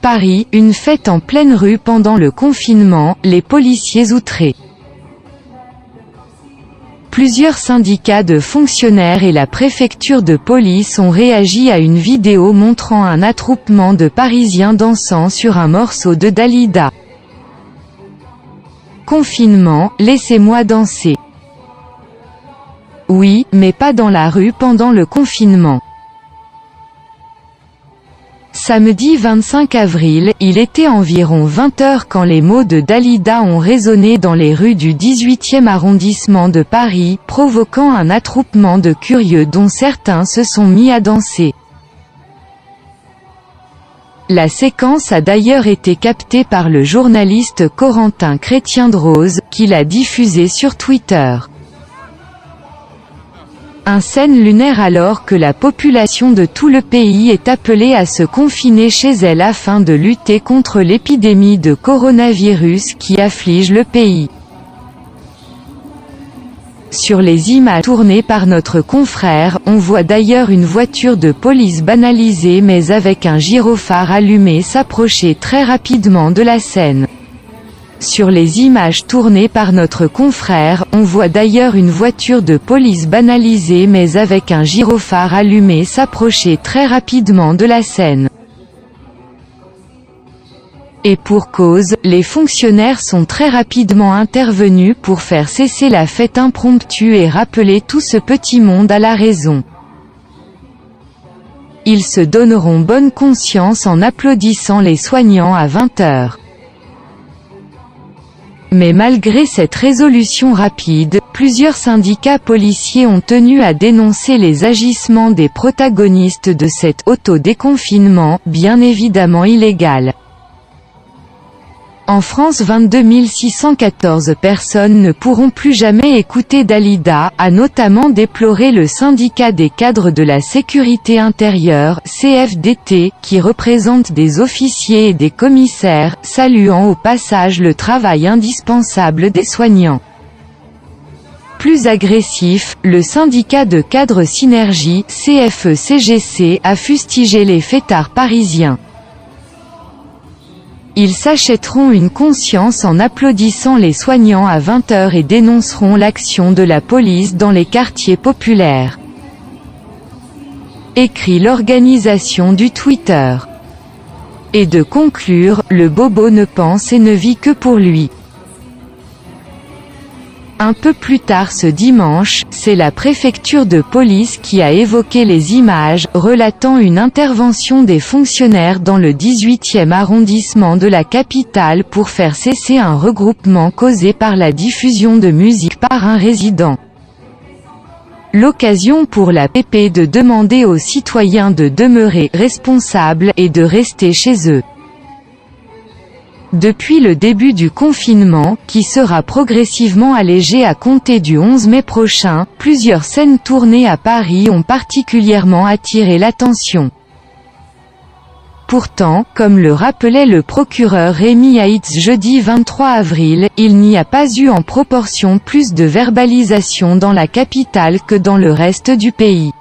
Paris, une fête en pleine rue pendant le confinement, les policiers outrés. Plusieurs syndicats de fonctionnaires et la préfecture de police ont réagi à une vidéo montrant un attroupement de Parisiens dansant sur un morceau de Dalida. Confinement, laissez-moi danser. Oui, mais pas dans la rue pendant le confinement. Samedi 25 avril, il était environ 20 h quand les mots de Dalida ont résonné dans les rues du 18e arrondissement de Paris, provoquant un attroupement de curieux dont certains se sont mis à danser. La séquence a d'ailleurs été captée par le journaliste Corentin Chrétien-Droz, qui l'a diffusée sur Twitter. Un scène lunaire alors que la population de tout le pays est appelée à se confiner chez elle afin de lutter contre l'épidémie de coronavirus qui afflige le pays. Sur les images tournées par notre confrère, on voit d'ailleurs une voiture de police banalisée mais avec un gyrophare allumé s'approcher très rapidement de la scène. Sur les images tournées par notre confrère, on voit d'ailleurs une voiture de police banalisée mais avec un gyrophare allumé s'approcher très rapidement de la scène. Et pour cause, les fonctionnaires sont très rapidement intervenus pour faire cesser la fête impromptue et rappeler tout ce petit monde à la raison. Ils se donneront bonne conscience en applaudissant les soignants à 20 h. Mais malgré cette résolution rapide, plusieurs syndicats policiers ont tenu à dénoncer les agissements des protagonistes de cet auto-déconfinement, bien évidemment illégal. En France, 22 614 personnes ne pourront plus jamais écouter Dalida, a notamment déploré le syndicat des cadres de la sécurité intérieure, CFDT, qui représente des officiers et des commissaires, saluant au passage le travail indispensable des soignants. Plus agressif, le syndicat de cadres Synergie, CFE-CGC, a fustigé les fêtards parisiens. Ils s'achèteront une conscience en applaudissant les soignants à 20 h et dénonceront l'action de la police dans les quartiers populaires. Écrit l'organisation du Twitter. Et de conclure, le bobo ne pense et ne vit que pour lui. Un peu plus tard ce dimanche, c'est la préfecture de police qui a évoqué les images, relatant une intervention des fonctionnaires dans le 18e arrondissement de la capitale pour faire cesser un regroupement causé par la diffusion de musique par un résident. L'occasion pour la PP de demander aux citoyens de demeurer responsables et de rester chez eux. Depuis le début du confinement, qui sera progressivement allégé à compter du 11 mai prochain, plusieurs scènes tournées à Paris ont particulièrement attiré l'attention. Pourtant, comme le rappelait le procureur Rémi Haïtz jeudi 23 avril, il n'y a pas eu en proportion plus de verbalisation dans la capitale que dans le reste du pays.